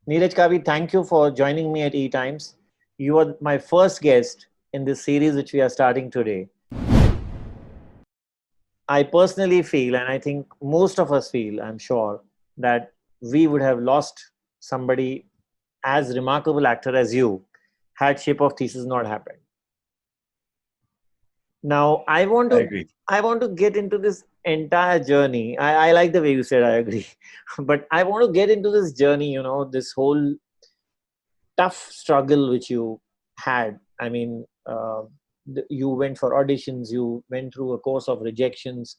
Neeraj Kabi, thank you for joining me at E Times. You are my first guest in this series which we are starting today. I personally feel, and I think most of us feel, I'm sure, that we would have lost somebody as remarkable actor as you had Shape of Thesis not happened. Now, I agree. I want to get into this entire journey. I like the way you said I agree, but I want to get into this journey. This whole tough struggle which you had. I mean, you went for auditions, you went through a course of rejections,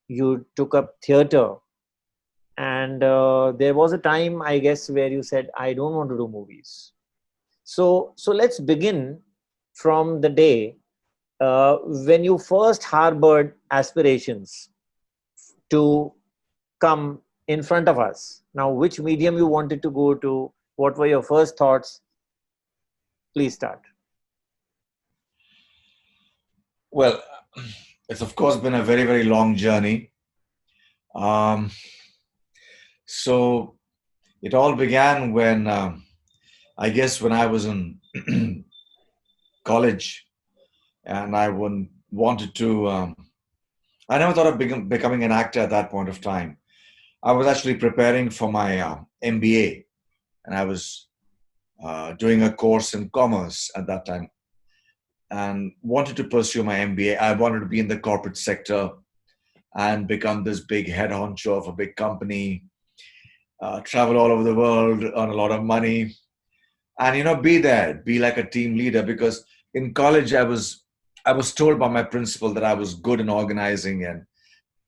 you took up theater, and there was a time, I guess, where you said, "I don't want to do movies." So let's begin from the day when you first harbored aspirations to come in front of us. Now, which medium you wanted to go to? What were your first thoughts? Please start. Well, it's of course been a very, very long journey. Um, so it all began when, I guess, when I was in college, and wanted to. I never thought of becoming an actor at that point of time. I was actually preparing for my MBA, and I was doing a course in commerce at that time, and wanted to pursue my MBA. I wanted to be in the corporate sector and become this big head honcho of a big company, travel all over the world, earn a lot of money, and be there, be like a team leader. Because in college, I was told by my principal that I was good in organizing and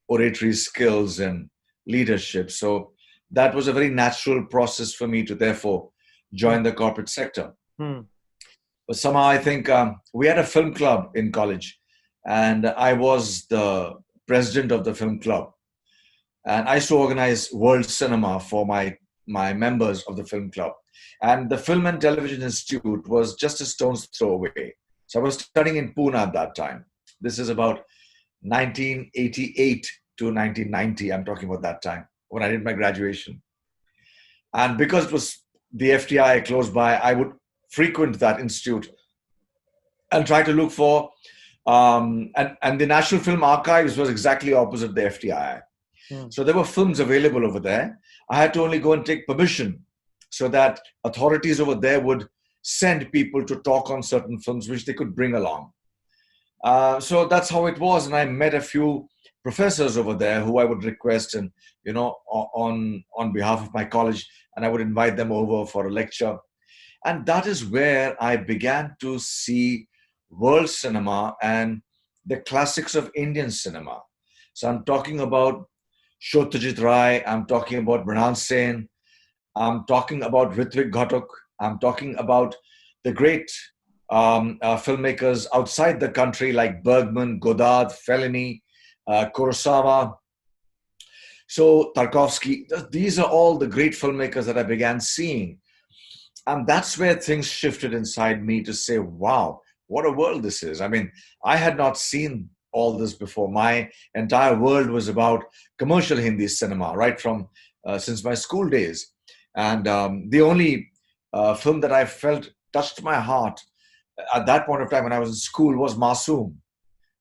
oratory skills and leadership. So that was a very natural process for me to therefore Hmm. join the corporate sector. Hmm. But somehow I think we had a film club in college, and I was the president of the film club. And I used to organize world cinema for my members of the film club. And the Film and Television Institute was just a stone's throw away. So I was studying in Pune at that time. This is about 1988 to 1990. I'm talking about that time when I did my graduation. And because it was the FTI close by, I would frequent that institute and try to look for and the National Film Archives was exactly opposite the FTI. Hmm. So there were films available over there. I had to only go and take permission so that authorities over there would send people to talk on certain films which they could bring along. So that's how it was, and I met a few professors over there who I would request, and on behalf of my college, and I would invite them over for a lecture, and that is where I began to see world cinema and the classics of Indian cinema. So I'm talking about Satyajit Ray, I'm talking about Mrinal Sen, I'm talking about Ritvik Ghatak, I'm talking about the great filmmakers outside the country like Bergman, Godard, Fellini, Kurosawa, so Tarkovsky. These are all the great filmmakers that I began seeing. And that's where things shifted inside me to say, wow, what a world this is. I mean, I had not seen all this before. My entire world was about commercial Hindi cinema, right from since my school days. And the only film that I felt touched my heart at that point of time when I was in school was Masoom.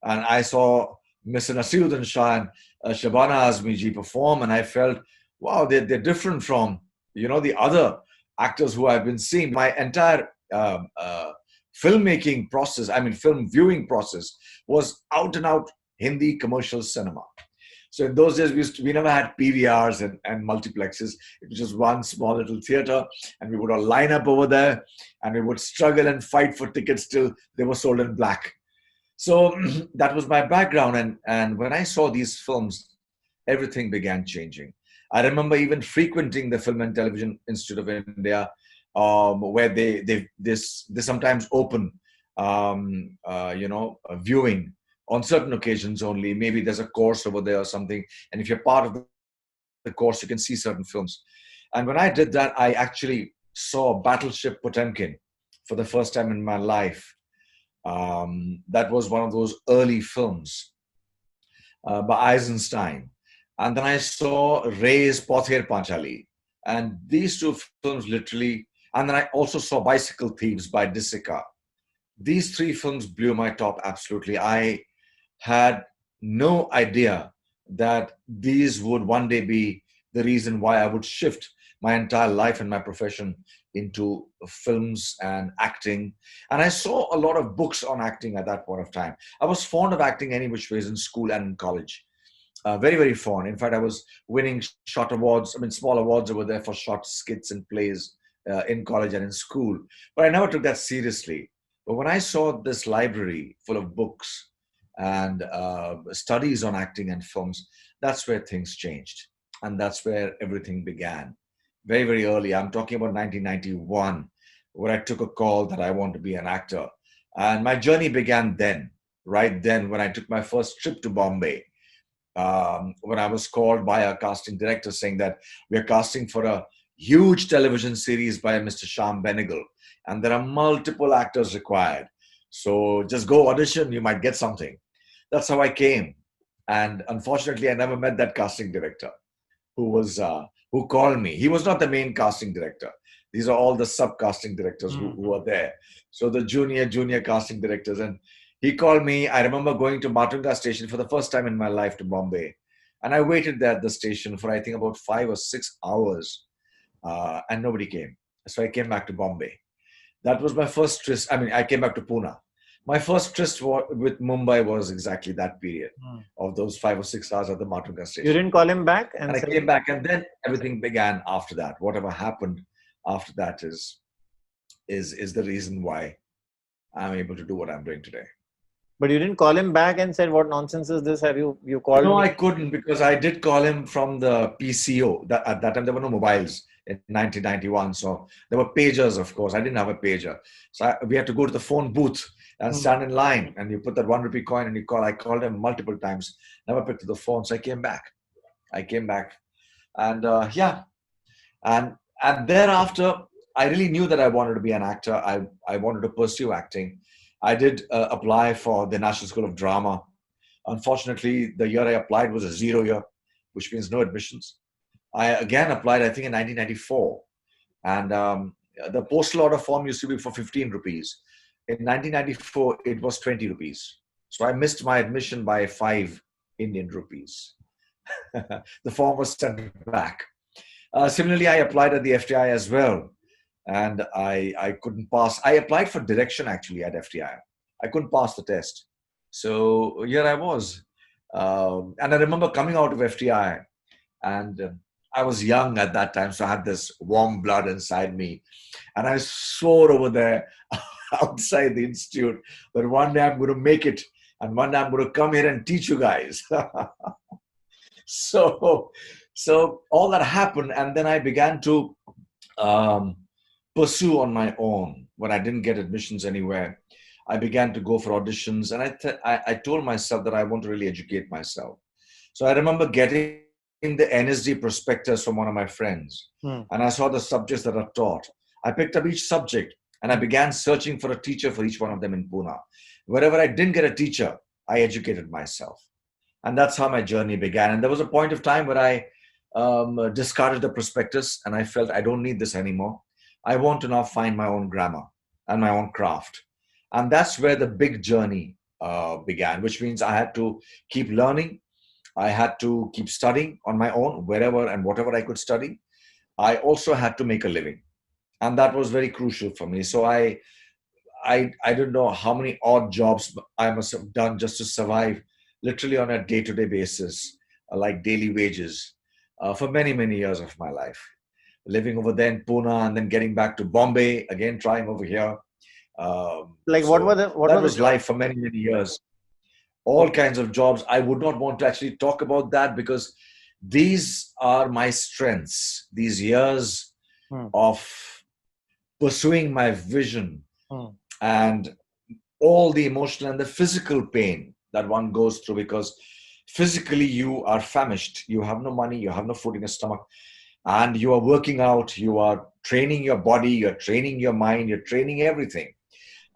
And I saw Mr. Nasiruddin Shah and Shabana Azmi ji perform, and I felt, wow, they're different from the other actors who I've been seeing. My entire filmmaking process, I mean, film viewing process, was out and out Hindi commercial cinema. So in those days, we never had PVRs and multiplexes. It was just one small little theater, and we would all line up over there, and we would struggle and fight for tickets till they were sold in black. So that was my background, and when I saw these films, everything began changing. I remember even frequenting the Film and Television Institute of India, where they sometimes open a viewing on certain occasions only. Maybe there's a course over there or something, and if you're part of the course, you can see certain films. And when I did that, I actually saw Battleship Potemkin for the first time in my life. That was one of those early films by Eisenstein. And then I saw Ray's Pother Panchali. And these two films literally, and then I also saw Bicycle Thieves by Disika. These three films blew my top absolutely. I had no idea that these would one day be the reason why I would shift my entire life and my profession into films and acting. And I saw a lot of books on acting at that point of time. I was fond of acting any which ways in school and in college. Very, very fond. In fact, I was winning short awards, small awards over there for short skits and plays in college and in school. But I never took that seriously. But when I saw this library full of books and studies on acting and films, that's where things changed. And that's where everything began. Very, very early. I'm talking about 1991, where I took a call that I want to be an actor. And my journey began then, right then, when I took my first trip to Bombay. When I was called by a casting director saying that we are casting for a huge television series by Mr. Sham Benegal, and there are multiple actors required. So just go audition, you might get something. That's how I came. And unfortunately, I never met that casting director who called me. He was not the main casting director. These are all the sub casting directors who are there. So the junior casting directors. And he called me. I remember going to Matunga station for the first time in my life to Bombay. And I waited there at the station for, I think, about 5 or 6 hours. And nobody came. So I came back to Bombay. That was my first tryst. I came back to Pune. My first tryst with Mumbai was exactly that period of those 5 or 6 hours at the Matunga station. You didn't call him back? And I came back, and then everything began after that. Whatever happened after that is the reason why I'm able to do what I'm doing today. But you didn't call him back and said, what nonsense is this? Have you called No, me? I couldn't, because I did call him from the PCO. At that time, there were no mobiles in 1991. So there were pagers, of course. I didn't have a pager. So we had to go to the phone booth and stand in line. And you put that 1 rupee coin and you call. I called him multiple times, never picked up the phone. So I came back. And and thereafter, I really knew that I wanted to be an actor. I wanted to pursue acting. I did apply for the National School of Drama. Unfortunately, the year I applied was a 0 year, which means no admissions. I again applied, I think, in 1994. And the postal order form used to be for 15 rupees. In 1994, it was 20 rupees. So I missed my admission by 5 Indian rupees. The form was sent back. Similarly, I applied at the FTI as well. And I couldn't pass. I applied for direction actually at FTI. I couldn't pass the test. So here I was. And I remember coming out of FTI, and I was young at that time. So I had this warm blood inside me. And I swore over there outside the institute that one day I'm going to make it. And one day I'm going to come here and teach you guys. So all that happened. And then I began to pursue on my own. When I didn't get admissions anywhere, I began to go for auditions, and I told myself that I want to really educate myself. So I remember getting the NSD prospectus from one of my friends, and I saw the subjects that are taught. I picked up each subject, and I began searching for a teacher for each one of them in Pune. Wherever I didn't get a teacher, I educated myself. And that's how my journey began. And there was a point of time where I discarded the prospectus, and I felt I don't need this anymore. I want to now find my own grammar and my own craft. And that's where the big journey began, which means I had to keep learning. I had to keep studying on my own, wherever and whatever I could study. I also had to make a living. And that was very crucial for me. So I don't know how many odd jobs I must have done just to survive, literally on a day-to-day basis, like daily wages, for many, many years of my life. Living over there in Pune and then getting back to Bombay, again trying over here. What was life for many, many years. All kinds of jobs. I would not want to actually talk about that, because these are my strengths. These years of pursuing my vision and all the emotional and the physical pain that one goes through, because physically you are famished. You have no money, you have no food in your stomach. And you are working out, you are training your body, you're training your mind, you're training everything.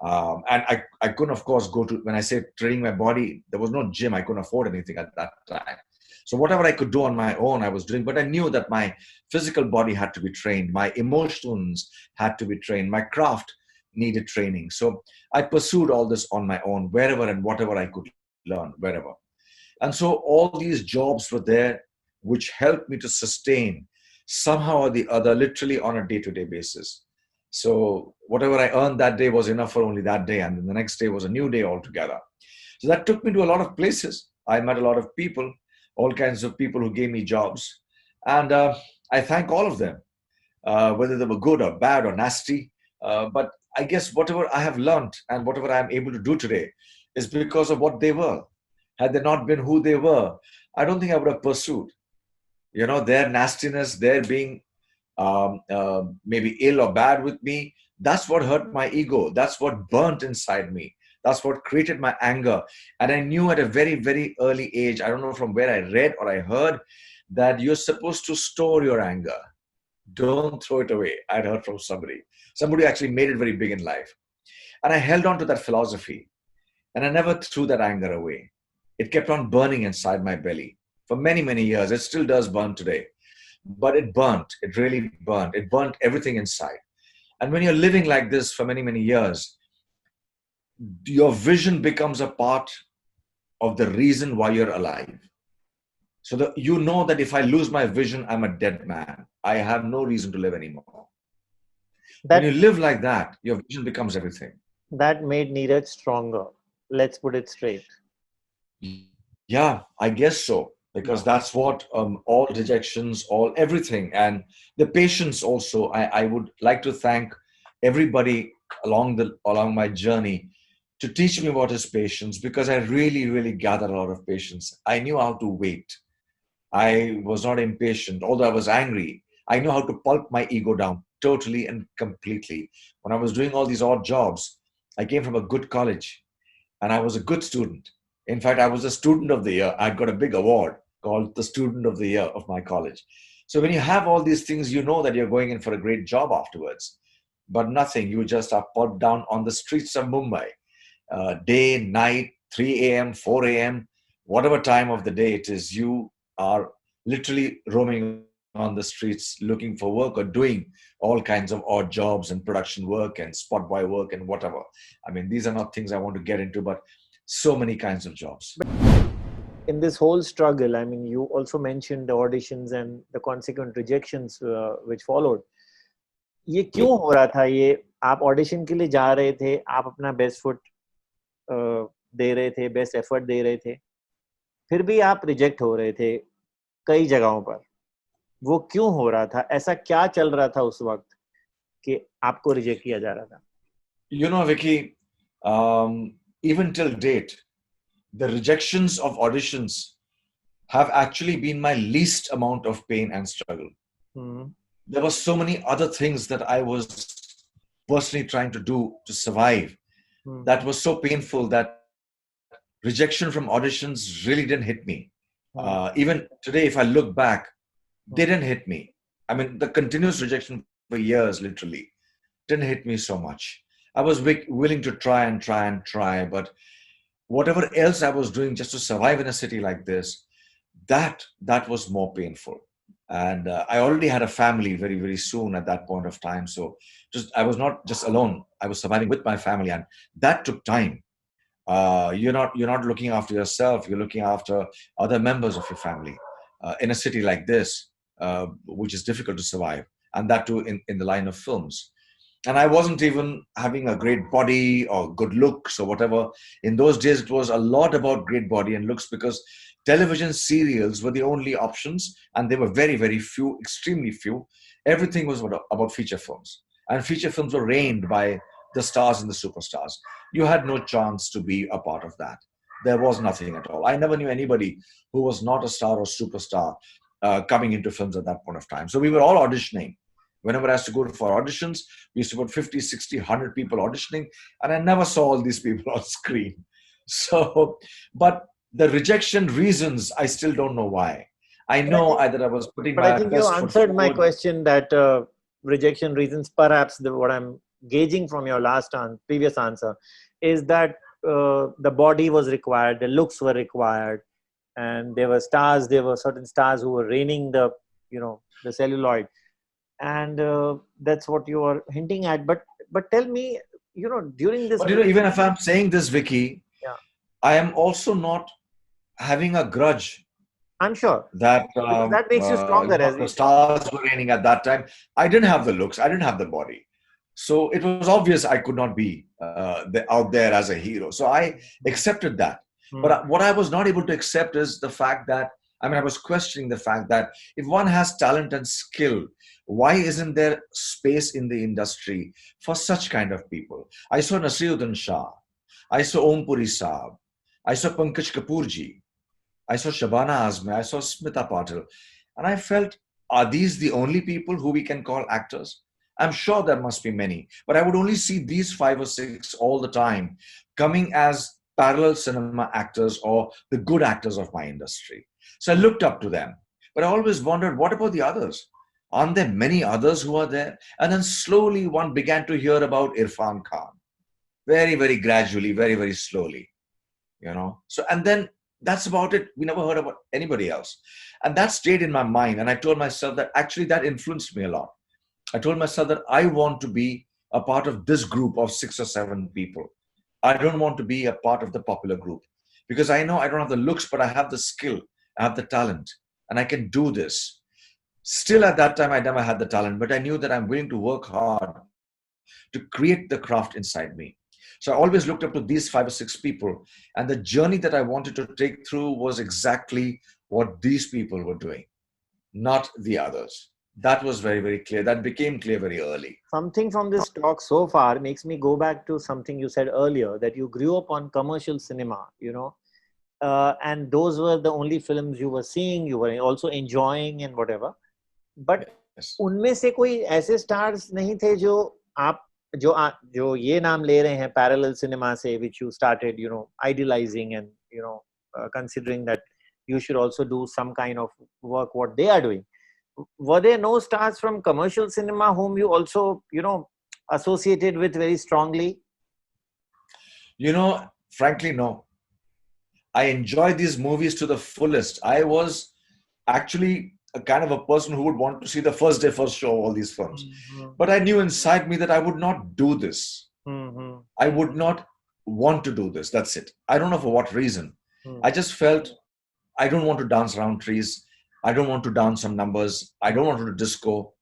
And I couldn't, of course, go to, when I say training my body, there was no gym. I couldn't afford anything at that time. So whatever I could do on my own, I was doing. But I knew that my physical body had to be trained. My emotions had to be trained. My craft needed training. So I pursued all this on my own, wherever and whatever I could learn, wherever. And so all these jobs were there, which helped me to sustain somehow or the other, literally on a day-to-day basis. So whatever I earned that day was enough for only that day. And then the next day was a new day altogether. So that took me to a lot of places. I met a lot of people, all kinds of people who gave me jobs. And I thank all of them, whether they were good or bad or nasty. But I guess whatever I have learned and whatever I am able to do today is because of what they were. Had they not been who they were, I don't think I would have pursued. Their nastiness, their being maybe ill or bad with me, that's what hurt my ego. That's what burnt inside me. That's what created my anger. And I knew at a very, very early age, I don't know from where I read or I heard, that you're supposed to store your anger. Don't throw it away. I'd heard from somebody who actually made it very big in life. And I held on to that philosophy. And I never threw that anger away. It kept on burning inside my belly for many, many years. It still does burn today. But it burnt. It really burnt. It burnt everything inside. And when you're living like this for many, many years, your vision becomes a part of the reason why you're alive. So that you know that if I lose my vision, I'm a dead man. I have no reason to live anymore. When you That live like that, your vision becomes everything. that made Neeraj stronger. Let's put it straight. Yeah, I guess so. Because that's what all rejections, all everything, and the patience also. I would like to thank everybody along my journey to teach me what is patience, because I really, really gathered a lot of patience. I knew how to wait. I was not impatient, although I was angry. I knew how to pulp my ego down totally and completely. When I was doing all these odd jobs, I came from a good college and I was a good student. In fact, I was a student of the year. I got a big award called the student of the year of my college. So when you have all these things, you know that you're going in for a great job afterwards. But nothing, you just are put down on the streets of Mumbai, day, night, 3 a.m., 4 a.m., whatever time of the day it is, you are literally roaming on the streets looking for work or doing all kinds of odd jobs and production work and spot boy work and whatever. I mean, these are not things I want to get into, but so many kinds of jobs. In this whole struggle, I mean, you also mentioned the auditions and the consequent rejections which followed. ये क्यों हो रहा था? ये आप audition के लिए जा रहे थे, आप अपना बेस्ट फुट दे रहे थे, बेस्ट एफर्ट दे रहे थे, फिर भी आप रिजेक्ट हो रहे थे कई जगहों पर. वो क्यों हो रहा था? ऐसा क्या चल रहा था उस वक्त कि आपको रिजेक्ट किया जा रहा था? Vicky, even till date, the rejections of auditions have actually been my least amount of pain and struggle. Mm-hmm. There were so many other things that I was personally trying to do to survive that was so painful that rejection from auditions really didn't hit me. Even today, if I look back, they didn't hit me. I mean, the continuous rejection for years, literally, didn't hit me so much. I was willing to try and try and try, but whatever else I was doing just to survive in a city like this, that was more painful. And I already had a family very, very soon at that point of time. So I was not just alone. I was surviving with my family, and that took time. You're not looking after yourself. You're looking after other members of your family in a city like this, which is difficult to survive, and that too in the line of films. And I wasn't even having a great body or good looks or whatever. In those days, it was a lot about great body and looks, because television serials were the only options, and they were very, very few, extremely few. Everything was about feature films, and feature films were reigned by the stars and the superstars. You had no chance to be a part of that. There was nothing at all. I never knew anybody who was not a star or superstar coming into films at that point of time. So we were all auditioning. Whenever I used to go for auditions, we used to put 50, 60, 100 people auditioning, and I never saw all these people on screen. So, but the rejection reasons, I still don't know why. I know either I was putting But my I think you best foot answered my forward. question that rejection reasons, perhaps what I'm gauging from your previous answer is that the body was required, the looks were required, and there were certain stars who were reigning the celluloid, and that's what you are hinting at. But tell me, during this But period, even if I'm saying this, Vicky, yeah, I am also not having a grudge I'm sure, that because that makes you stronger, as the you said. stars were raining at that time. I didn't have the looks, I didn't have the body, so it was obvious I could not be out there as a hero. So I accepted that. But Hmm. what I was not able to accept is the fact that, I mean, I was questioning the fact that if one has talent and skill, why isn't there space in the industry for such kind of people? I saw Nasiruddin Shah, I saw Om Puri Saab, I saw Pankaj Kapoorji, I saw Shabana Azmi, I saw Smita Patil, and I felt, are these the only people who we can call actors? I'm sure there must be many, but I would only see these five or six all the time coming as parallel cinema actors or the good actors of my industry. So I looked up to them, but I always wondered, what about the others? Aren't there many others who are there? And then slowly one began to hear about Irfan Khan, very, very gradually, very, very slowly, So, and then that's about it. We never heard about anybody else. And that stayed in my mind. And I told myself that actually that influenced me a lot. I told myself that I want to be a part of this group of 6 or 7 people. I don't want to be a part of the popular group because I know I don't have the looks, but I have the skill, I have the talent, and I can do this. Still, at that time, I never had the talent, but I knew that I'm willing to work hard to create the craft inside me. So I always looked up to these 5 or 6 people, and the journey that I wanted to take through was exactly what these people were doing, not the others. That was very, very clear. That became clear very early. Something from this talk so far makes me go back to something you said earlier, that you grew up on commercial cinema, and those were the only films you were seeing, you were also enjoying and whatever. But Yes. उनमें से कोई ऐसे stars नहीं थे जो आप जो ये नाम ले रहे हैं पैरेलल सिनेमा से, which you started idealizing and considering that you should also do some kind of work what they are doing. Were there no stars from commercial cinema whom you also associated with very strongly? Frankly, no. I enjoy these movies to the fullest. I was actually a kind of a person who would want to see the first day, first show of all these films. Mm-hmm. But I knew inside me that I would not do this. Mm-hmm. I would not want to do this. That's it. I don't know for what reason. Mm-hmm. I just felt I don't want to dance around trees. I don't want to dance some numbers. I don't want to disco.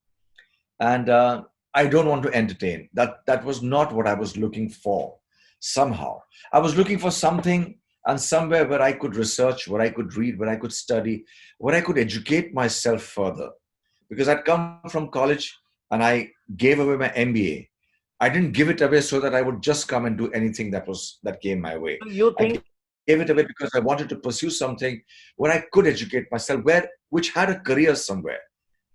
And I don't want to entertain. That was not what I was looking for. Somehow. I was looking for something and somewhere where I could research, where I could read, where I could study, where I could educate myself further. Because I'd come from college and I gave away my MBA. I didn't give it away so that I would just come and do anything that came my way. You think I gave it away because I wanted to pursue something where I could educate myself, which had a career somewhere.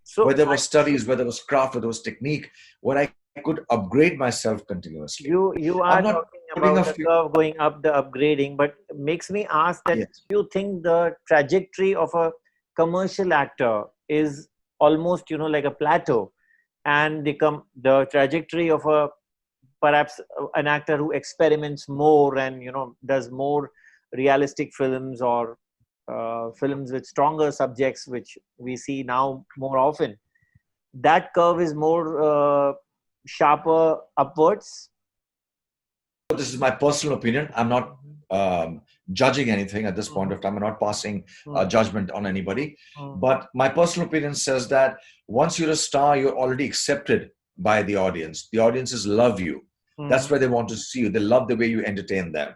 so? Whether it was studies, whether it was craft, whether it was technique, where I could upgrade myself continuously. You I'm are not talking putting about a the few. curve going up, the upgrading, but makes me ask that Yes. you think the trajectory of a commercial actor is almost like a plateau, and the trajectory of perhaps an actor who experiments more and does more realistic films, or films with stronger subjects, which we see now more often, that curve is more sharper upwards. This is my personal opinion. I'm not judging anything at this point of time. I'm not passing judgment on anybody. But my personal opinion says that once you're a star, you're already accepted by the audience. The audiences love you. That's why they want to see you. They love the way you entertain them.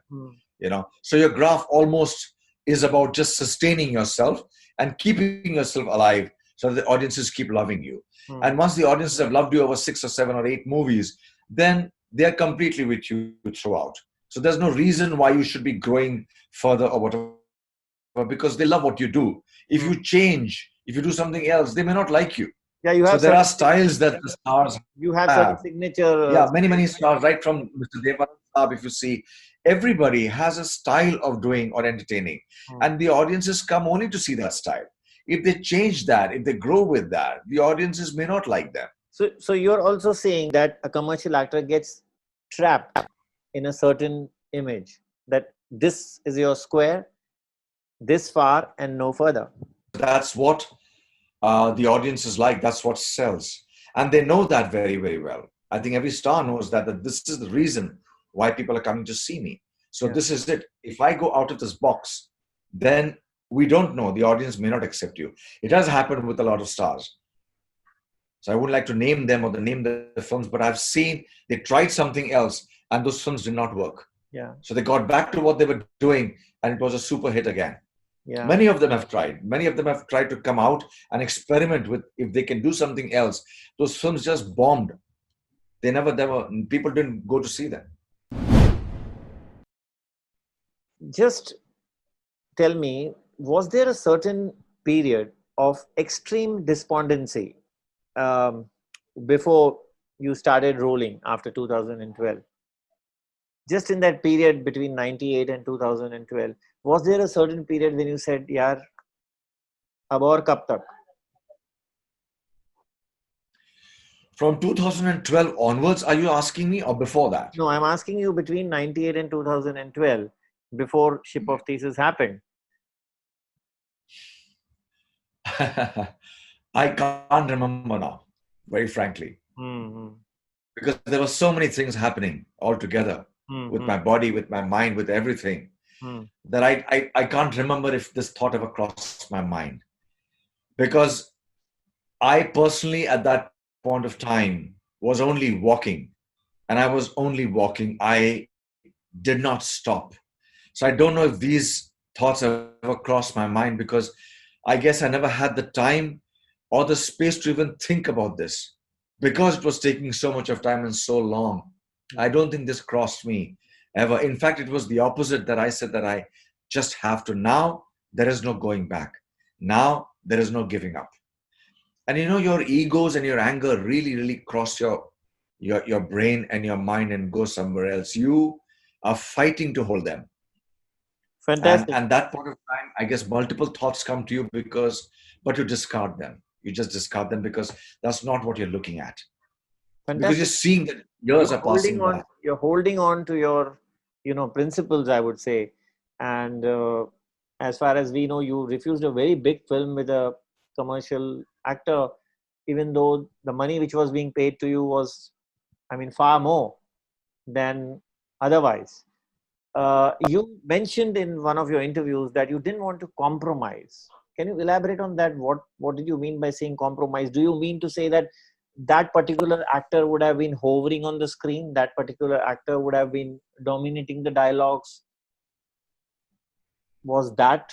So your graph almost is about just sustaining yourself and keeping yourself alive so that the audiences keep loving you. And once the audiences have loved you over 6 or 7 or 8 movies, then they're completely with you throughout. So there's no reason why you should be growing further or whatever, because they love what you do. If you change, if you do something else, they may not like you. Yeah, you So have there are styles that the stars you have have. certain signature. Yeah, many stars, right from Mr. Devan Saab, if you see, everybody has a style of doing or entertaining. And the audiences come only to see that style. If they change that, if they grow with that, the audiences may not like them. So you're also saying that a commercial actor gets trapped in a certain image, that this is your square, this far and no further. That's what the audience is like. That's what sells. And they know that very, very well. I think every star knows that this is the reason why people are coming to see me. So Yeah. this is it. If I go out of this box, then we don't know. The audience may not accept you. It has happened with a lot of stars. So I wouldn't like to name them or the name the films, but I've seen they tried something else and those films did not work. Yeah. So they got back to what they were doing and it was a super hit again. Yeah. Many of them have tried. Many of them have tried to come out and experiment with if they can do something else. Those films just bombed. They never, people didn't go to see them. Just tell me, was there a certain period of extreme despondency um, before you started rolling after 2012? Just in that period between 98 and 2012, was there a certain period when you said, yaar, ab aur kab tak? From 2012 onwards, are you asking me, or before that? No, I'm asking you between 98 and 2012, before Ship of Theseus happened. I can't remember now, very frankly, Mm-hmm. because there were so many things happening all together with Mm-hmm. my body, with my mind, with everything, that I can't remember if this thought ever crossed my mind. Because I personally, at that point of time, was only walking, and I was only walking. I did not stop. So I don't know if these thoughts ever crossed my mind, because I guess I never had the time or the space to even think about this, because it was taking so much of time and so long. I don't think this crossed me ever. In fact, it was the opposite, that I said that I just have to. Now there is no going back. Now there is no giving up. And your egos and your anger really cross your brain and your mind and go somewhere else. You are fighting to hold them. and Fantastic. and that point of time, I guess multiple thoughts come to you, but you discard them. You just discard them, because that's not what you're looking at, because you're Fantastic. seeing that years You're are holding passing on. by. You're holding on to your, principles, I would say. And as far as we know, you refused a very big film with a commercial actor, even though the money which was being paid to you was, I mean, far more than otherwise. You mentioned in one of your interviews that you didn't want to compromise. Can you elaborate on that? What did you mean by saying compromise? Do you mean to say that that particular actor would have been hovering on the screen, that particular actor would have been dominating the dialogues? Was that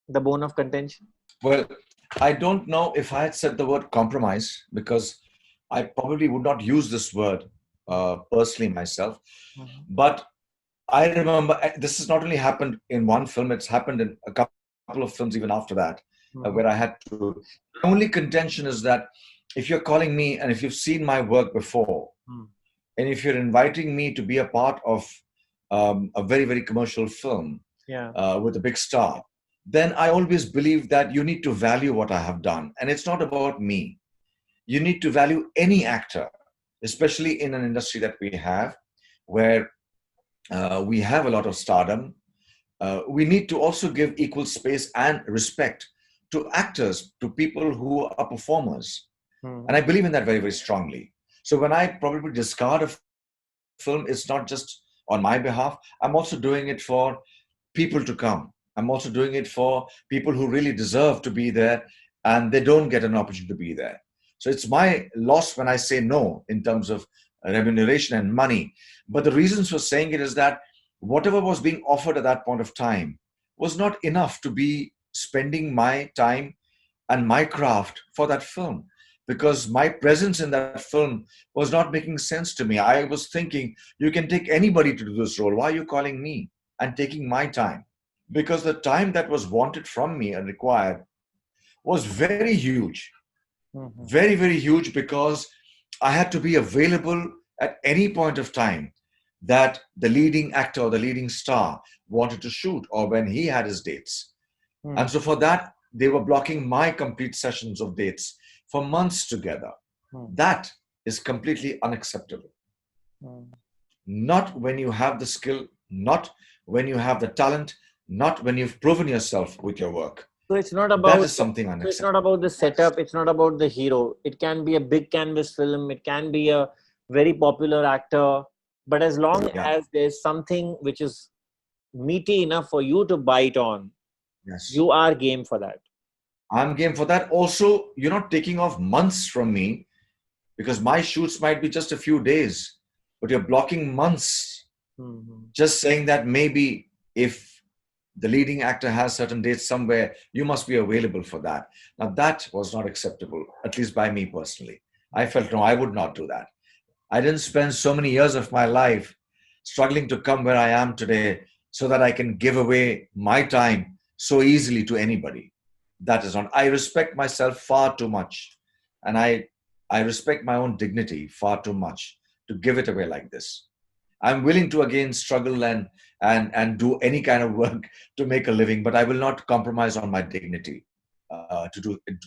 the bone of contention? Well, I don't know if I had said the word compromise, because I probably would not use this word personally myself. Mhm. But I remember this has not only happened in one film, it's happened in a couple of films even after that, where I Mhm. had to. The only contention is that if you're calling me and if you've seen my work before, Mhm. and if you're inviting me to be a part of a very, very commercial film Yeah. with a big star, then I always believe that you need to value what I have done. And it's not about me. You need to value any actor, especially in an industry that we have, where we have a lot of stardom. We need to also give equal space and respect to actors, to people who are performers. And I Mhm. believe in that very, very strongly. So when I probably discard a film, it's not just on my behalf. I'm also doing it for people to come. I'm also doing it for people who really deserve to be there and they don't get an opportunity to be there. So it's my loss when I say no in terms of remuneration and money. But the reasons for saying it is that whatever was being offered at that point of time was not enough to be spending my time and my craft for that film, because my presence in that film was not making sense to me. I was thinking, you can take anybody to do this role. Why are you calling me and taking my time? Because the time that was wanted from me and required was very huge, Mhm. very, very huge, because I had to be available at any point of time that the leading actor or the leading star wanted to shoot, or when he had his dates. And Mhm. so for that, they were blocking my complete sessions of dates for months together. Hmm. That is completely unacceptable. Hmm. Not when you have the skill, not when you have the talent, not when you've proven yourself with your work. So it's not That about, is something so it's not unacceptable. about the setup. It's not about the hero. It can be a big canvas film. It can be a very popular actor. But as long Yeah. as there's something which is meaty enough for you to bite on, Yes. you are game for that. I'm game for that. Also, you're not taking off months from me because my shoots might be just a few days, but you're blocking months. Mhm. Just saying that maybe if the leading actor has certain dates somewhere, you must be available for that. Now, that was not acceptable, at least by me personally. I felt, no, I would not do that. I didn't spend so many years of my life struggling to come where I am today so that I can give away my time so easily to anybody. That is not. I respect myself far too much. And I respect my own dignity far too much to give it away like this. I'm willing to again struggle and do any kind of work to make a living, but I will not compromise on my dignity to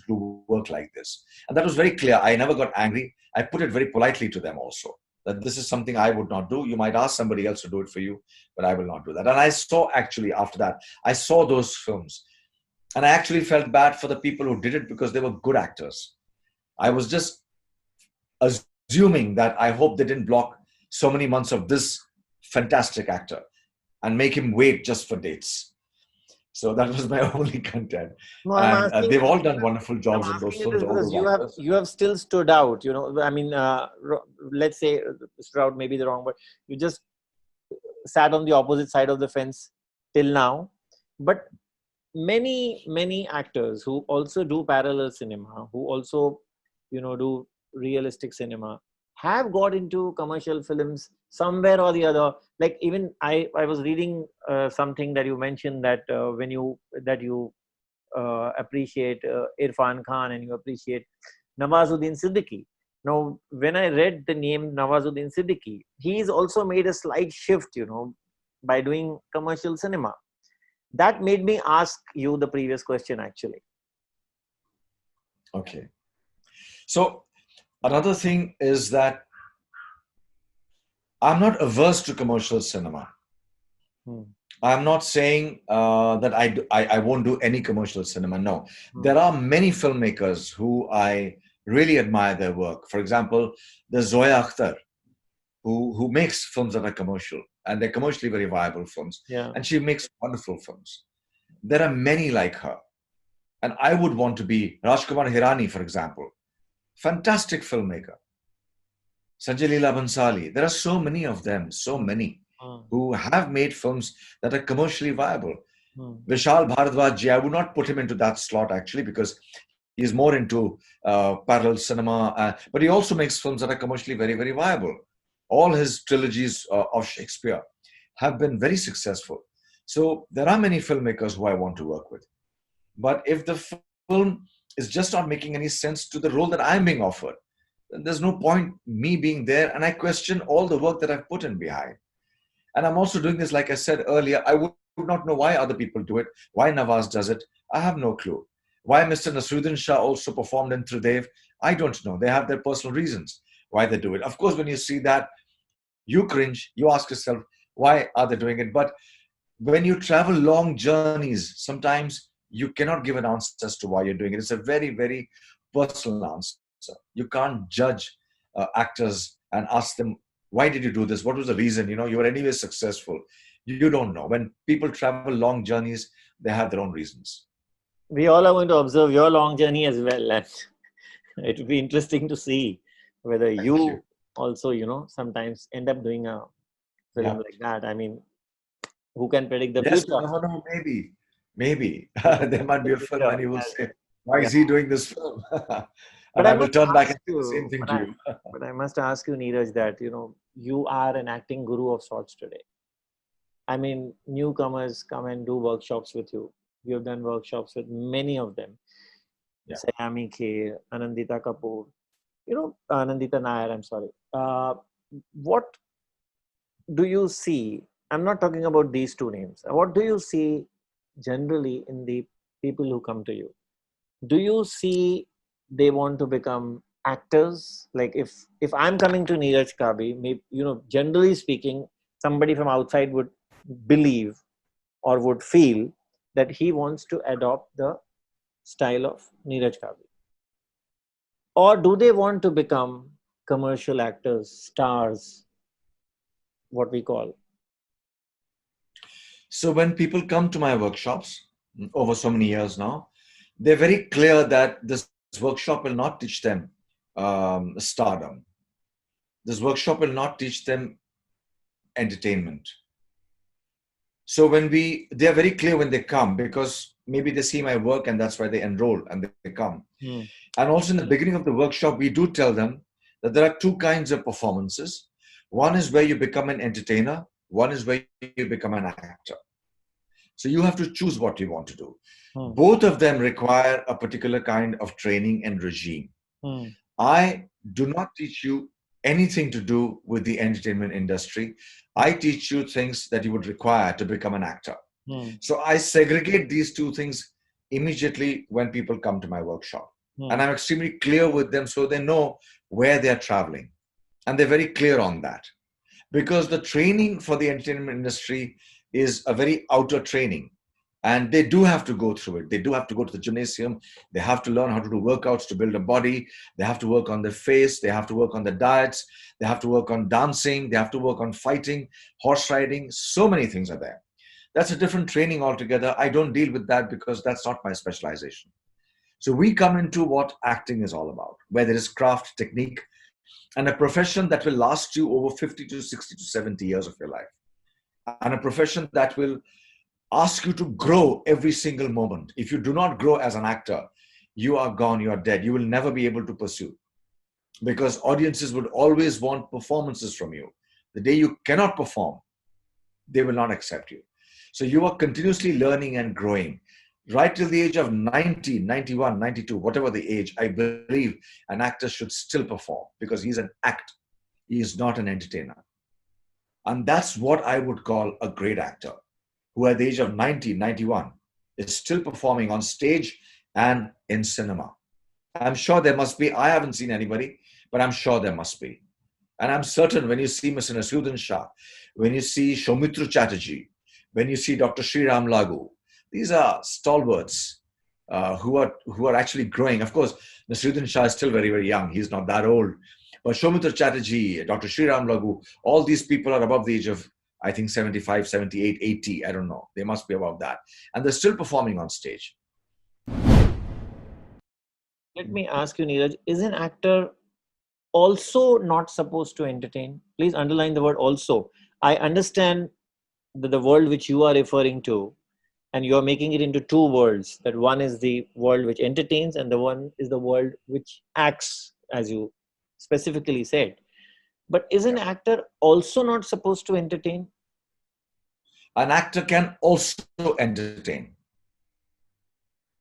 do work like this. And that was very clear. I never got angry. I put it very politely to them also that this is something I would not do. You might ask somebody else to do it for you, but I will not do that. And I saw actually after that, I saw those films, and I actually felt bad for the people who did it because they were good actors. I was just assuming that I hope they didn't block so many months of this fantastic actor and make him wait just for dates. So that was my only content. No, And they've all done wonderful I'm jobs in those asking you this films, all because those actors. you have still stood out. You know, I mean, let's say stood out may be the wrong word. You just sat on the opposite side of the fence till now. But many actors who also do parallel cinema, who also, you know, do realistic cinema, have got into commercial films somewhere or the other. Like even I was reading something that you mentioned that when you that you appreciate Irfan Khan and you appreciate Nawazuddin Siddiqui. Now, when I read the name Nawazuddin Siddiqui, he's also made a slight shift, you know, by doing commercial cinema. That made me ask you the previous question actually. Okay. So another thing is that I'm not averse to commercial cinema. Hmm. I'm not saying that I won't do any commercial cinema. No, Hmm. there are many filmmakers who I really admire their work. For example, there's Zoya Akhtar, who makes films that are commercial and they're commercially very viable films, Yeah. and she makes wonderful films. There are many like her, and I would want to be Rajkumar Hirani, for example, fantastic filmmaker. Sanjay Leela Bhansali. There are so many of them, so Hmm. many Hmm. who have made films that are commercially viable. Hmm. Vishal Bharadwaj, I would not put him into that slot actually because he's more into parallel cinema, but he also makes films that are commercially very, very viable. All his trilogies of Shakespeare have been very successful. So there are many filmmakers who I want to work with. But if the film is just not making any sense to the role that I'm being offered, then there's no point me being there. And I question all the work that I've put in behind. And I'm also doing this, like I said earlier, I would not know why other people do it, why Nawaz does it. I have no clue. Why Mr. Nasruddin Shah also performed in Tridev, I don't know. They have their personal reasons why they do it. Of course, when you see that, you cringe, you ask yourself, why are they doing it? But when you travel long journeys, sometimes you cannot give an answer as to why you're doing it. It's a very, very personal answer. You can't judge actors and ask them, why did you do this? What was the reason? You know, you were anyway successful. You don't know. When people travel long journeys, they have their own reasons. We all are going to observe your long journey as well, and it will be interesting to see whether Thank you. you also, you know, sometimes end up doing a film Yeah. like that. I mean, who can predict the Yes, you future? never know. Maybe. Maybe. Who can There might predict be the a film future? and you will say, why Yeah. is he doing this film? But And I I will must turn back ask and say the same you, thing to you. but I must ask you, Neeraj, that you know you are an acting guru of sorts today. I mean, newcomers come and do workshops with you. You have done workshops with many of them. Yeah. Sayami K, Anandita Kapoor, you know, Anandita Nair, I'm sorry. What do you see? I'm not talking about these two names. What do you see generally in the people who come to you? Do you see they want to become actors? Like if I'm coming to Neeraj Kabi, maybe, generally speaking, somebody from outside would believe or would feel that he wants to adopt the style of Neeraj Kabi. Or do they want to become commercial actors, stars, what we call? So when people come to my workshops over so many years now, they're very clear that this workshop will not teach them stardom. This workshop will not teach them entertainment. So they're very clear when they come, because maybe they see my work and that's why they enroll and they come. Hmm. And also in the beginning of the workshop, we do tell them that there are two kinds of performances. One is where you become an entertainer. One is where you become an actor. So you have to choose what you want to do. Hmm. Both of them require a particular kind of training and regime. Hmm. I do not teach you anything to do with the entertainment industry. I teach you things that you would require to become an actor. Hmm. So I segregate these two things immediately when people come to my workshop. Hmm. And I'm extremely clear with them so they know where they're traveling. And they're very clear on that. Because the training for the entertainment industry is a very outer training. And they do have to go through it. They do have to go to the gymnasium. They have to learn how to do workouts to build a body. They have to work on their face. They have to work on their diets. They have to work on dancing. They have to work on fighting, horse riding. So many things are there. That's a different training altogether. I don't deal with that because that's not my specialization. So we come into what acting is all about, where there is craft, technique, and a profession that will last you over 50 to 60 to 70 years of your life. And a profession that will ask you to grow every single moment. If you do not grow as an actor, you are gone, you are dead. You will never be able to pursue, because audiences would always want performances from you. The day you cannot perform, they will not accept you. So you are continuously learning and growing. Right till the age of 90, 91, 92, whatever the age, I believe an actor should still perform, because he's an act. He is not an entertainer. And that's what I would call a great actor, who at the age of 90, 91 is still performing on stage and in cinema. I'm sure there must be. I haven't seen anybody, but I'm sure there must be. And I'm certain when you see Mr. Nasiruddin Shah, when you see Soumitra Chatterjee, when you see Dr. Sriram Lagu, these are stalwarts who are actually growing. Of course, Nasiruddin Shah is still very, very young. He's not that old. But Soumitra Chatterjee, Dr. Sriram Lagu, all these people are above the age of, I think, 75, 78, 80. I don't know. They must be above that. And they're still performing on stage. Let me ask you, Neeraj, is an actor also not supposed to entertain? Please underline the word also. I understand the world which you are referring to, and you are making it into two worlds. That one is the world which entertains, and the one is the world which acts, as you specifically said. But is an actor also not supposed to entertain? An actor can also entertain.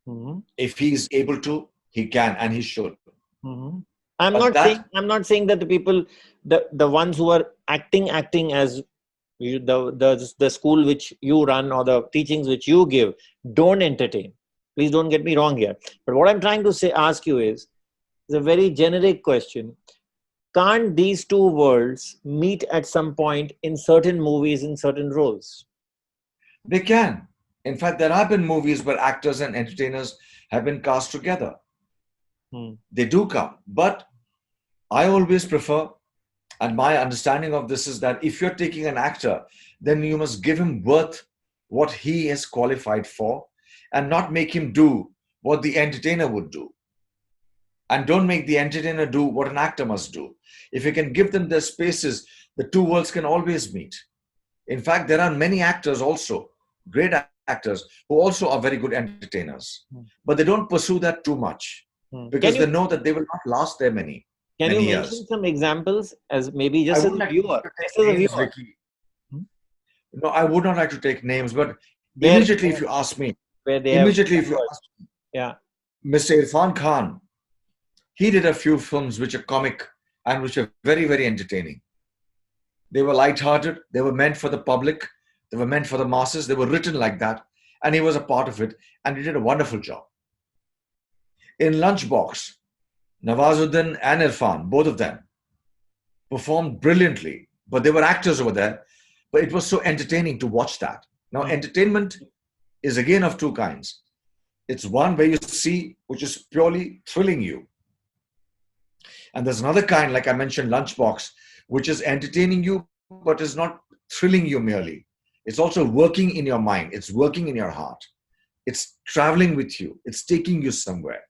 Mm-hmm. If he's able to, he can and he should. Mm-hmm. I'm But not saying that, that the people, the ones who are acting as the school which you run or the teachings which you give don't entertain. Please don't get me wrong here. But what I'm trying to ask you is a very generic question. Can't these two worlds meet at some point in certain movies, in certain roles? they can. In fact, there have been movies where actors and entertainers have been cast together. They do come. But I always prefer, and my understanding of this is that if you're taking an actor, then you must give him worth what he is qualified for, and not make him do what the entertainer would do. And don't make the entertainer do what an actor must do. If you can give them their spaces, the two worlds can always meet. In fact, there are many actors also, great actors, who also are very good entertainers. But they don't pursue that too much, because Can they you know that they will not last there many mention years. some examples as maybe I just as wouldn't a like viewer? to take Just as a names, viewer. Vicky. No, I would not like to take names, but Where immediately if you ask me, where they have immediately if you viewers. ask me, Yeah. Mr. Irfan Khan, he did a few films which are comic and which are very, very entertaining. They were light-hearted. They were meant for the public. They were meant for the masses. They were written like that. And he was a part of it. And he did a wonderful job. In Lunchbox, Nawazuddin and Irfan, both of them, performed brilliantly, but they were actors over there. But it was so entertaining to watch that. Now, Mm. entertainment is again of two kinds. It's one where you see, which is purely thrilling you. And there's another kind, like I mentioned, Lunchbox, which is entertaining you, but is not thrilling you merely. It's also working in your mind, it's working in your heart, it's traveling with you, it's taking you somewhere.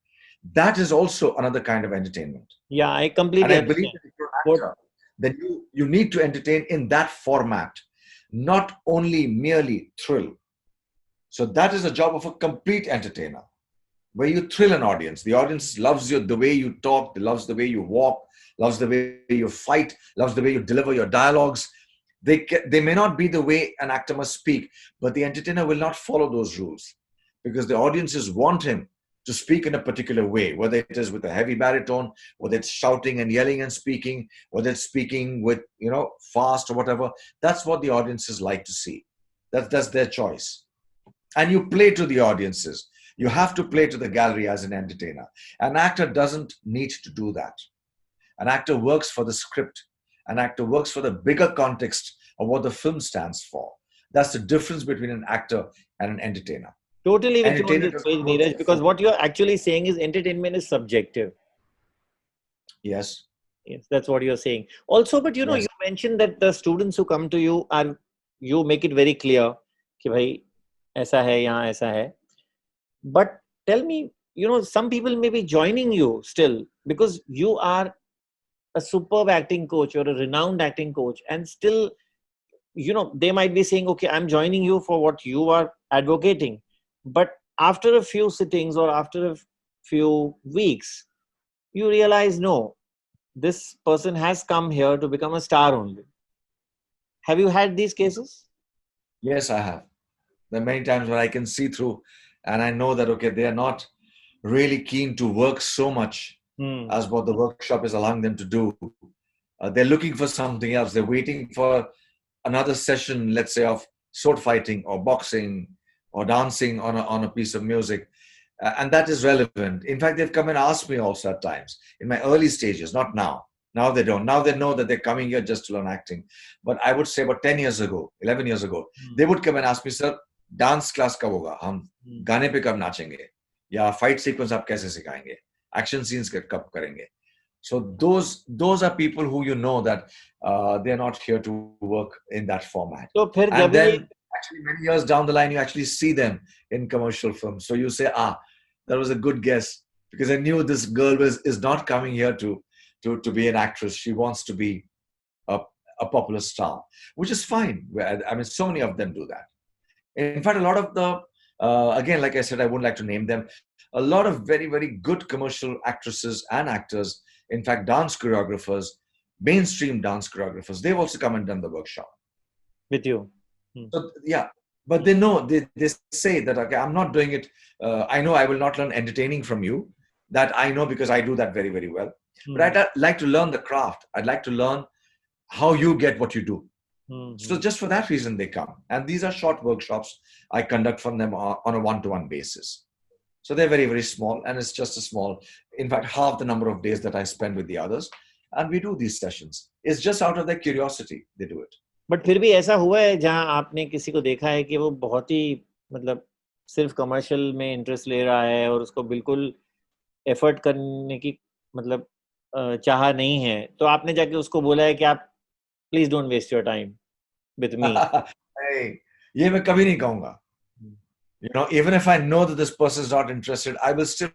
That is also another kind of entertainment. Yeah, I And completely I believe understand. that if you're What? an actor, then you need to entertain in that format, not only merely thrill. So that is the job of a complete entertainer, where you thrill an audience. The audience loves you the way you talk, loves the way you walk, loves the way you fight, loves the way you deliver your dialogues. They may not be the way an actor must speak, but the entertainer will not follow those rules because the audiences want him to speak in a particular way, whether it is with a heavy baritone, whether it's shouting and yelling and speaking, whether it's speaking with, fast or whatever. That's what the audiences like to see. That's their choice. And you play to the audiences. You have to play to the gallery as an entertainer. An actor doesn't need to do that. An actor works for the script. An actor works for the bigger context of what the film stands for. That's the difference between an actor and an entertainer. Totally with you on Entertainer this doesn't page, work Neeraj, for because film. what you're actually saying is entertainment is subjective. Yes, Yes, that's what you're saying. Also, but you yes. mentioned that the students who come to you are, you make it very clear कि भाई ऐसा है यहाँ ऐसा है. But tell me, some people may be joining you still because you are a superb acting coach or a renowned acting coach, and still, they might be saying, okay, I'm joining you for what you are advocating. But after a few sittings or after a few weeks, you realize, no, this person has come here to become a star only. Have you had these cases? Yes, I have. There are many times where I can see through and I know that, okay, they are not really keen to work so much Hmm. as what the workshop is allowing them to do. They're looking for something else. They're waiting for another session, let's say, of sword fighting or boxing or dancing on a piece of music. And that is relevant. In fact, they've come and asked me also at times in my early stages, not now. Now they don't. Now they know that they're coming here just to learn acting. But I would say about 10 years ago, 11 years ago, Hmm. they would come and ask me, sir, dance class कब होगा, हम गाने पे कब नाचेंगे, या fight sequence आप कैसे सिखाएंगे, एक्शन सीन्स कब करेंगे. So those are people who that they're not here to work in that format. तो फिर And जब ये then actually many years down the line, you actually see them in commercial films. So you say, that was a good guess because I knew this girl is not coming here to be an actress. She wants to be a, a popular star, which is fine. I mean, so many of them do that. In fact, a lot of the, again, like I said, I wouldn't like to name them, a lot of very, very good commercial actresses and actors, in fact, dance choreographers, mainstream dance choreographers, they've also come and done the workshop. with you. Hmm. So, yeah, but they know, they say that, okay, I'm not doing it. I know I will not learn entertaining from you. That I know because I do that very, very well. But I'd like to learn the craft. I'd like to learn how you get what you do. So just for that reason, they come. And these are short workshops I conduct for them on a one-to-one basis. So they're very, very small. And it's just a small, in fact, half the number of days that I spend with the others. And we do these sessions. It's just out of their curiosity, they do it. But फिर भी ऐसा हुआ है जहां आपने किसी को देखा है कि वो बहुत ही मतलब सिर्फ कमर्शियल में इंटरेस्ट ले रहा है और उसको बिल्कुल एफर्ट करने की मतलब चाह नहीं है, तो आपने जाके उसको बोला है कि आप please don't waste your time with me? Hey, ये मैं कभी नहीं कहूँगा. Even if I know that this person is not interested, I will still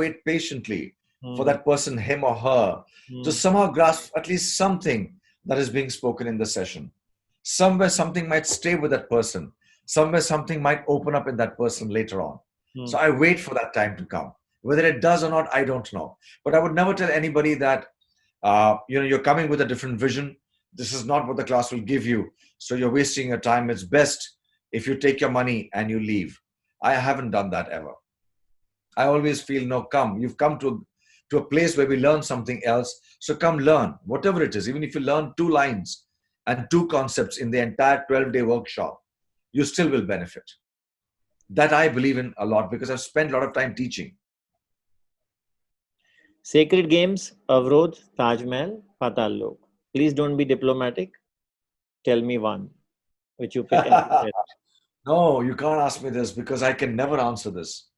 wait patiently for that person, him or her, to somehow grasp at least something that is being spoken in the session. Somewhere something might stay with that person. Somewhere something might open up in that person later on. So I wait for that time to come. Whether it does or not, I don't know. But I would never tell anybody that, you're coming with a different vision. This is not what the class will give you. So you're wasting your time. It's best if you take your money and you leave. I haven't done that ever. I always feel, no, come. You've come to a place where we learn something else. So come learn, whatever it is. Even if you learn 2 lines and 2 concepts in the entire 12-day workshop, you still will benefit. That I believe in a lot because I've spent a lot of time teaching. Sacred Games, Avrodh, Taj Mahal, Patal Lok. Please don't be diplomatic. Tell me one, which you pick as the best. No, you can't ask me this because I can never answer this.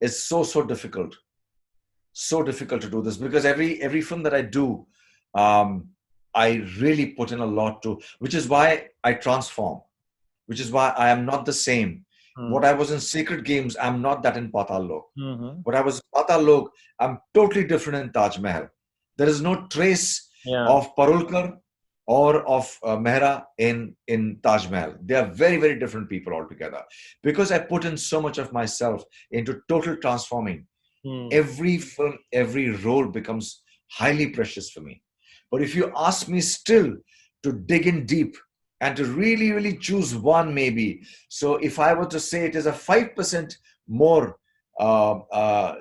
It's so difficult, so difficult to do this because every film that I do, um, I really put in a lot to, which is why I transform, which is why I am not the same. Hmm. What I was in Sacred Games, I'm not that in Patal Lok. Mm-hmm. What I was in Patal Lok, I'm totally different in Taj Mahal. There is no trace Yeah. of Parulkar or of Mehra in Taj Mahal. They are very different people altogether. Because I put in so much of myself into total transforming, Hmm. every film, every role becomes highly precious for me. But if you ask me still to dig in deep and to really choose one, maybe. So if I were to say it is a 5% more, uh, uh,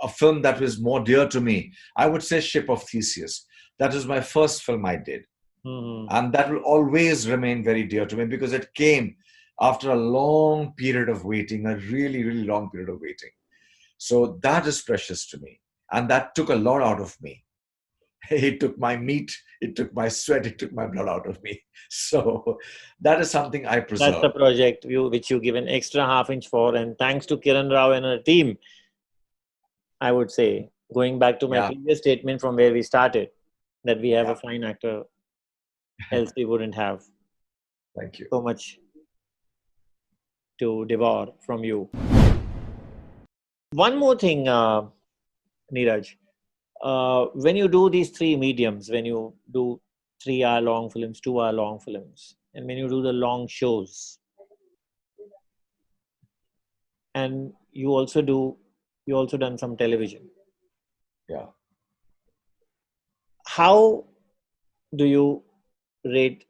a film that was more dear to me, I would say Ship of Theseus. That was my first film I did. Mm-hmm. And that will always remain very dear to me because it came after a long period of waiting, a really long period of waiting. So that is precious to me. And that took a lot out of me. It took my meat, it took my sweat, it took my blood out of me. So that is something I That's the preserve. project which you give an extra half inch for. And thanks to Kiran Rao and her team, I would say, going back to my Yeah, previous statement from where we started, that we have a yeah. fine actor, else we wouldn't have Thank you. so much to devour from you. One more thing, Neeraj. When you do these three mediums, when you do 3 hour long films, 2 hour long films, and when you do the long shows, and you also done some television. Yeah. How do you rate?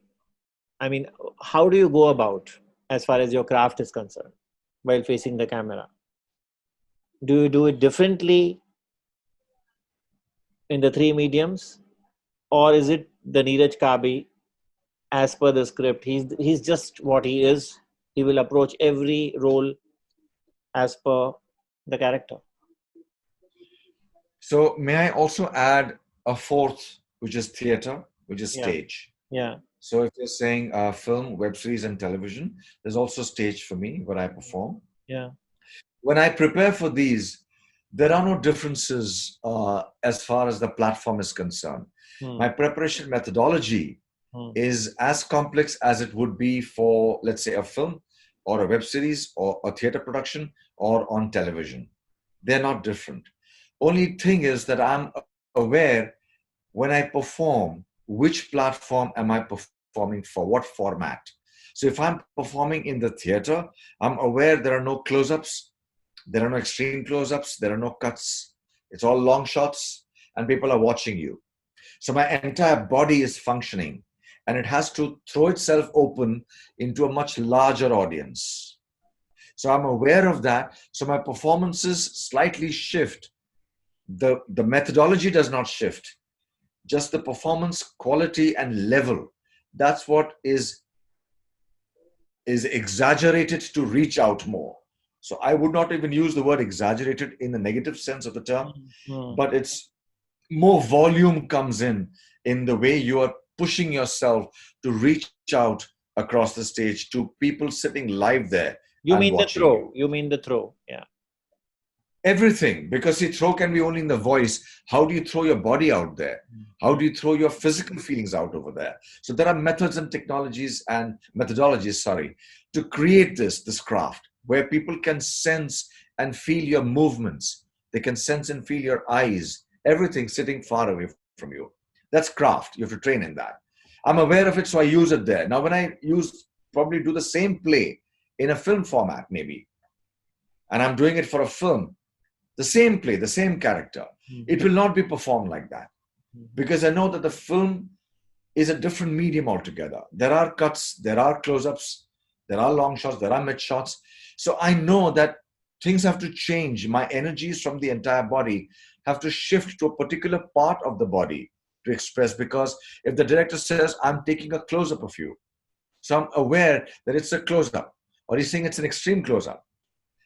I mean, how do you go about as far as your craft is concerned while facing the camera? Do you do it differently in the three mediums, or is it the Neeraj Kabi as per the script? He's just what he is. He will approach every role as per the character. So may I also add a fourth, which is theater, which is Yeah, stage. yeah, So if you're saying film, web series, and television, there's also stage for me where I perform. yeah. When I prepare for these, there are no differences as far as the platform is concerned. Hmm, My preparation methodology hmm, is as complex as it would be for, let's say, a film or a web series or a theater production or on television. They're not different. Only thing is that I'm aware when I perform, which platform am I performing for, what format. So if I'm performing in the theater, I'm aware there are no close-ups, there are no extreme close-ups, there are no cuts. It's all long shots and people are watching you. So my entire body is functioning and it has to throw itself open into a much larger audience. So I'm aware of that. So my performances slightly shift. The methodology does not shift, just the performance quality and level. That's what is exaggerated to reach out more. So I would not even use the word exaggerated in the negative sense of the term, hmm, hmm. but it's more volume comes in the way you are pushing yourself to reach out across the stage to people sitting live there You and mean the watching you. throw? You mean the throw? Yeah. Everything, because see, throw can be only in the voice. How do you throw your body out there? How Hmm, do you throw your physical feelings out over there? So there are methods and technologies and methodologies, sorry, to create this craft where people can sense and feel your movements. They can sense and feel your eyes, everything sitting far away from you. That's craft. You have to train in that. I'm aware of it, so I use it there. Now, when I use probably do the same play in a film format, maybe, and I'm doing it for a film, the same play, the same character, hmm, it will not be performed like that hmm. because I know that the film is a different medium altogether. There are cuts, there are close ups, there are long shots, there are mid shots. So I know that things have to change. My energies from the entire body have to shift to a particular part of the body to express because if the director says, I'm taking a close up of you, so I'm aware that it's a close up, or he's saying it's an extreme close up.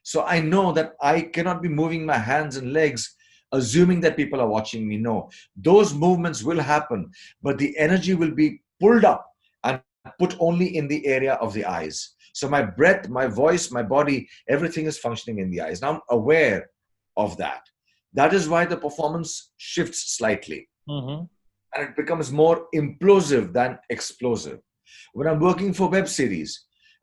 So I know that I cannot be moving my hands and legs assuming that people are watching me. No, those movements will happen, but the energy will be pulled up and put only in the area of the eyes. So my breath, my voice, my body, everything is functioning in the eyes. Now I'm aware of that. That is why the performance shifts slightly, Mm-hmm. and it becomes more implosive than explosive. When I'm working for web series,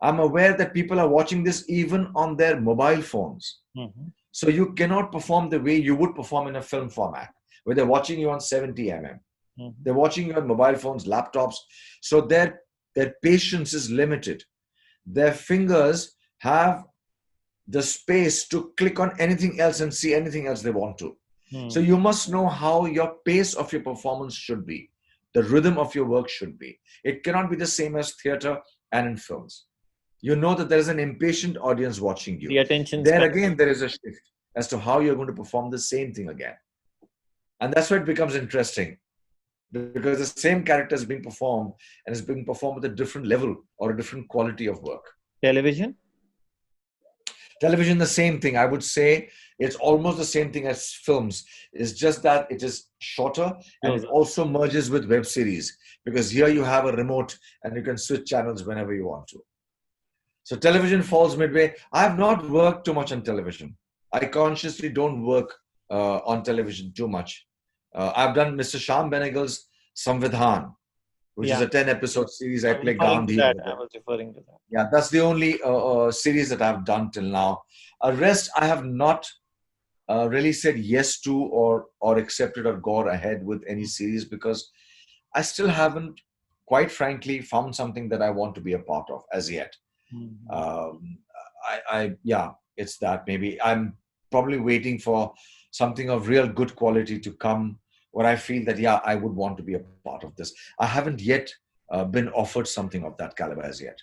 I'm aware that people are watching this even on their mobile phones. Mm-hmm. So you cannot perform the way you would perform in a film format, where they're watching you on 70 mm. Mm-hmm. They're watching you on mobile phones, laptops. So their patience is limited. Their fingers have the space to click on anything else and see anything else they want to. So Mm-hmm. you must know how your pace of your performance should be. The rhythm of your work should be. It cannot be the same as theater and in films. You know that there is an impatient audience watching The you. attention There span. again, there is a shift as to how you're going to perform the same thing again. And that's why it becomes interesting, because the same character is being performed and is being performed with a different level or a different quality of work. Television. Television, the same thing. I would say it's almost the same thing as films. It's just that it is shorter, and it Closer. also merges with web series, because here you have a remote and you can switch channels whenever you want to. So television falls midway. I have not worked too much on television. I consciously don't work on television too much. I've done Mr. Sham Benegal's Samvidhan, which is Yeah. a 10 episode series. I I was play referring to Gandhi that. over I there. was referring to that. Yeah, that's the only series that I've done till now. Rest, I have not really said yes to, or accepted or gone ahead with any series, because I still haven't, quite frankly, found something that I want to be a part of as yet. Mm-hmm. Um, yeah, it's that. Maybe I'm probably waiting for something of real good quality to come, where I feel that, yeah, I would want to be a part of this. I haven't yet been offered something of that caliber as yet.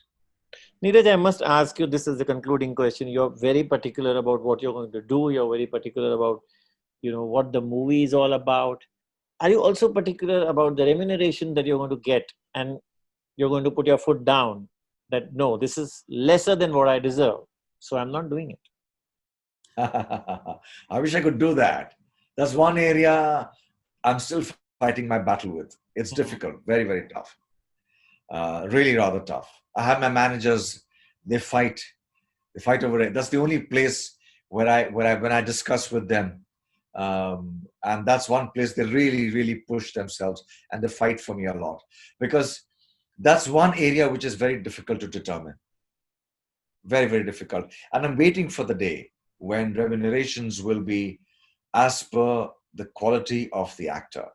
Neeraj, I must ask you, this is the concluding question. You're very particular about what you're going to do. You're very particular about, what the movie is all about. Are you also particular about the remuneration that you're going to get, and you're going to put your foot down that no, this is lesser than what I deserve, so I'm not doing it? I wish I could do that. That's one area I'm still fighting my battle with. It's difficult, very, very tough. Really rather tough. I have my managers, they fight. They fight over it. That's the only place when I discuss with them. And that's one place they really, really push themselves, and they fight for me a lot, because that's one area which is very difficult to determine. Very, very difficult. And I'm waiting for the day when remunerations will be as per the quality of the actor.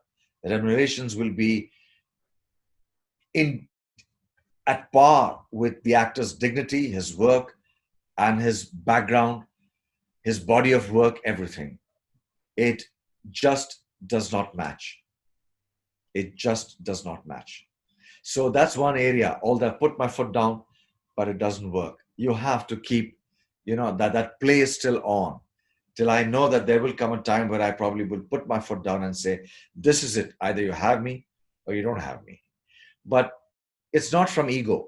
The remunerations will be in at par with the actor's dignity, his work, and his background, his body of work, everything. It just does not match. It just does not match. So that's one area. Although I put my foot down, but it doesn't work. You have to keep, that play is still on, till I know that there will come a time where I probably will put my foot down and say, this is it. Either you have me or you don't have me. But it's not from ego.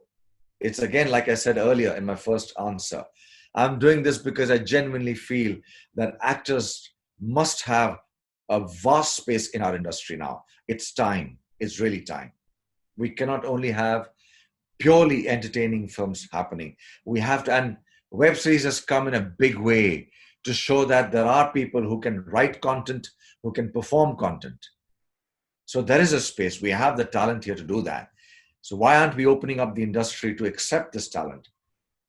It's again, like I said earlier in my first answer, I'm doing this because I genuinely feel that actors must have a vast space in our industry now. It's time. It's really time. We cannot only have purely entertaining films happening. We have to, and web series has come in a big way to show that there are people who can write content, who can perform content. So there is a space. We have the talent here to do that. So why aren't we opening up the industry to accept this talent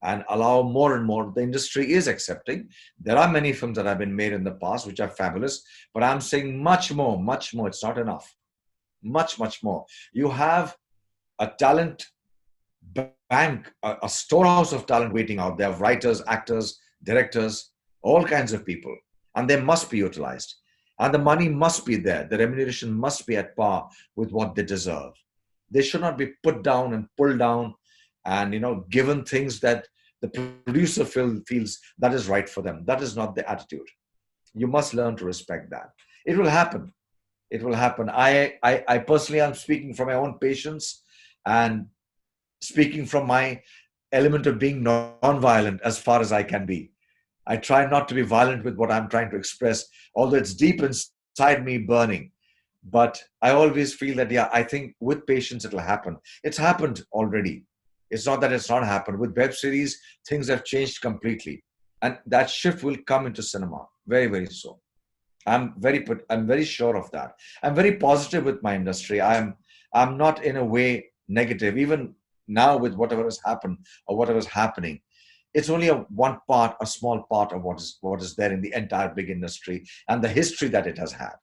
and allow more and more? The industry is accepting. There are many films that have been made in the past which are fabulous, but I'm saying much more, much more. It's not enough. Much, much more. You have a talent bank, a storehouse of talent waiting out there, of writers, actors, directors, all kinds of people. And they must be utilized. And the money must be there. The remuneration must be at par with what they deserve. They should not be put down and pulled down and, given things that the producer feels that is right for them. That is not the attitude. You must learn to respect that. It will happen. It will happen. I personally am speaking from my own patience, and speaking from my element of being non-violent as far as I can be. I try not to be violent with what I'm trying to express, although it's deep inside me burning. But I always feel that, yeah, I think with patience it'll happen. It's happened already. It's not that it's not happened. With web series, things have changed completely. And that shift will come into cinema very, very soon. I'm very sure of that. I'm very positive with my industry. I'm not in a way negative. Even now with whatever has happened or whatever is happening, it's only one part, a small part of what is there in the entire big industry and the history that it has had.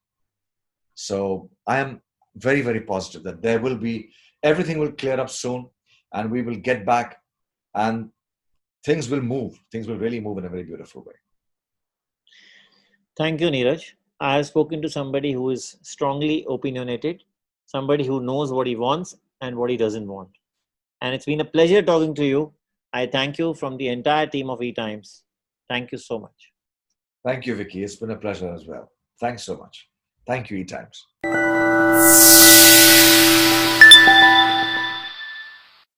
So I am very, very positive that there will be everything will clear up soon, and we will get back, and things will move. Things will really move in a very beautiful way. Thank you, Neeraj. I have spoken to somebody who is strongly opinionated, somebody who knows what he wants and what he doesn't want. And it's been a pleasure talking to you. I thank you from the entire team of eTimes. Thank you so much. Thank you, Vicky. It's been a pleasure as well. Thanks so much. Thank you, E Times.